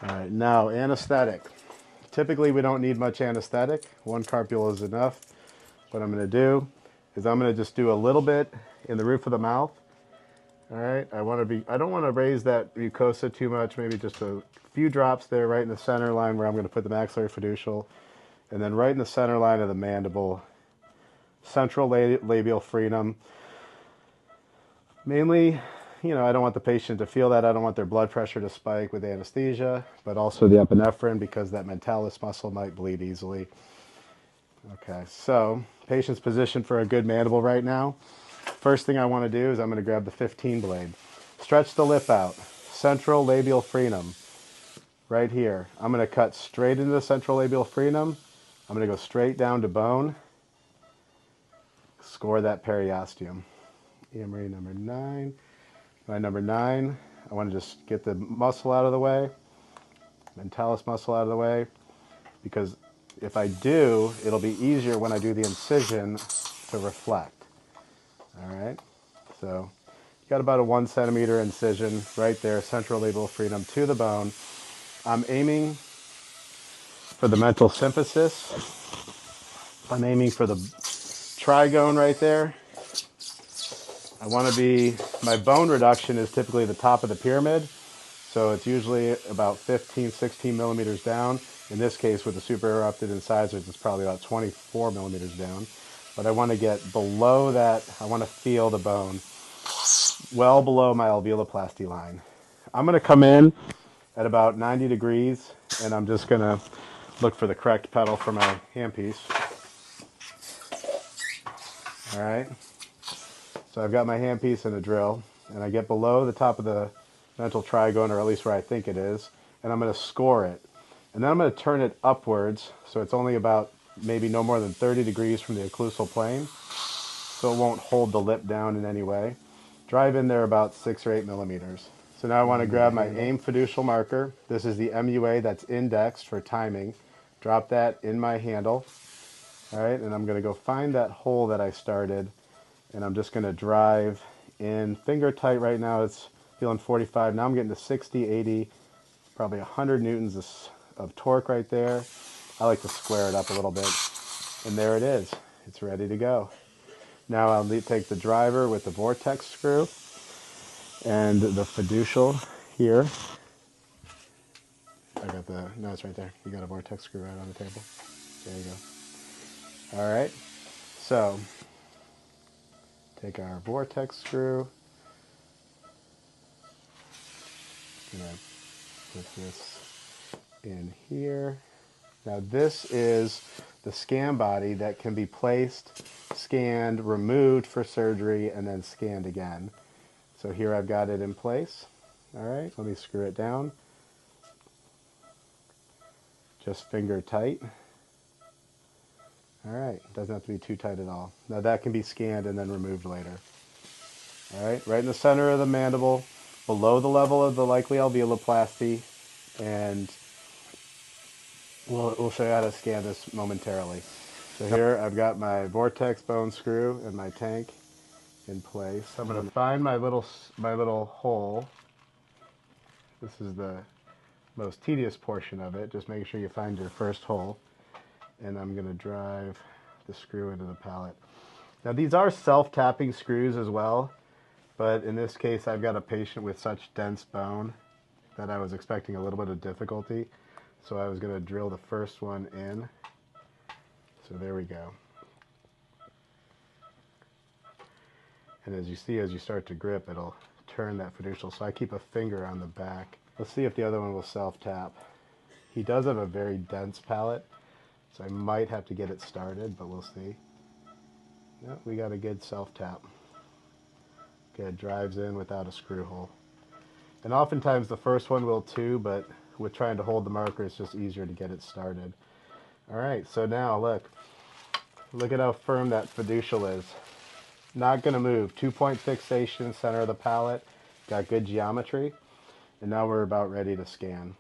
All right, now anesthetic. Typically we don't need much anesthetic. One carpule is enough. What I'm going to do is I'm going to just do a little bit in the roof of the mouth. All right, I don't want to raise that mucosa too much, maybe just a few drops there right in the center line where I'm going to put the maxillary fiducial, and then right in the center line of the mandible, central labial frenum. Mainly, I don't want the patient to feel that. I don't want their blood pressure to spike with anesthesia, but also the epinephrine because that mentalis muscle might bleed easily. Okay, so patient's positioned for a good mandible right now. First thing I want to do is I'm going to grab the 15 blade. Stretch the lip out. Central labial frenum. Right here. I'm going to cut straight into the central labial frenum. I'm going to go straight down to bone. Score that periosteum. Emery number 9. My number 9, I want to just get the muscle out of the way. Mentalis muscle out of the way. Because if I do, it'll be easier when I do the incision to reflect. All right, so you got about a 1 centimeter incision right there, central labial frenum to the bone. I'm aiming for the mental symphysis. I'm aiming for the trigone right there. I want to be, my bone reduction is typically the top of the pyramid, so it's usually about 15, 16 millimeters down. In this case, with the super erupted incisors, it's probably about 24 millimeters down. But I want to get below that, I want to feel the bone well below my alveoloplasty line. I'm going to come in at about 90 degrees, and I'm just going to look for the correct pedal for my handpiece. All right, so I've got my handpiece and a drill, and I get below the top of the mental trigone, or at least where I think it is, and I'm going to score it. And then I'm going to turn it upwards, so it's only about maybe no more than 30 degrees from the occlusal plane, so it won't hold the lip down in any way. Drive in there about 6 or 8 millimeters. So now I want to grab my AIM fiducial marker. This is the MUA that's indexed for timing. Drop that in my handle. All right, and I'm going to go find that hole that I started, and I'm just going to drive in finger tight right now. It's feeling 45. Now I'm getting to 60, 80, probably 100 newtons of torque right there. I like to square it up a little bit. And there it is. It's ready to go. Now I'll take the driver with the vortex screw and the fiducial here. No, it's right there. You got a vortex screw right on the table. There you go. All right. So take our vortex screw. Gonna put this in here. Now this is the scan body that can be placed, scanned, removed for surgery, and then scanned again. So here I've got it in place. All right, let me screw it down. Just finger tight. All right, doesn't have to be too tight at all. Now that can be scanned and then removed later. All right in the center of the mandible, below the level of the likely alveoloplasty, and we'll show you how to scan this momentarily. So here I've got my vortex bone screw and my tank in place. I'm going to find my little hole. This is the most tedious portion of it. Just make sure you find your first hole. And I'm going to drive the screw into the pallet. Now these are self-tapping screws as well, but in this case I've got a patient with such dense bone that I was expecting a little bit of difficulty. So I was going to drill the first one in. So there we go. And as you see, as you start to grip, it'll turn that fiducial. So I keep a finger on the back. Let's see if the other one will self-tap. He does have a very dense palate, so I might have to get it started, but we'll see. No, we got a good self-tap. Okay, it drives in without a screw hole. And oftentimes the first one will too, but with trying to hold the marker, it's just easier to get it started. All right, so now look at how firm that fiducial is. Not going to move. 2-point fixation, center of the palate. Got good geometry. And now we're about ready to scan.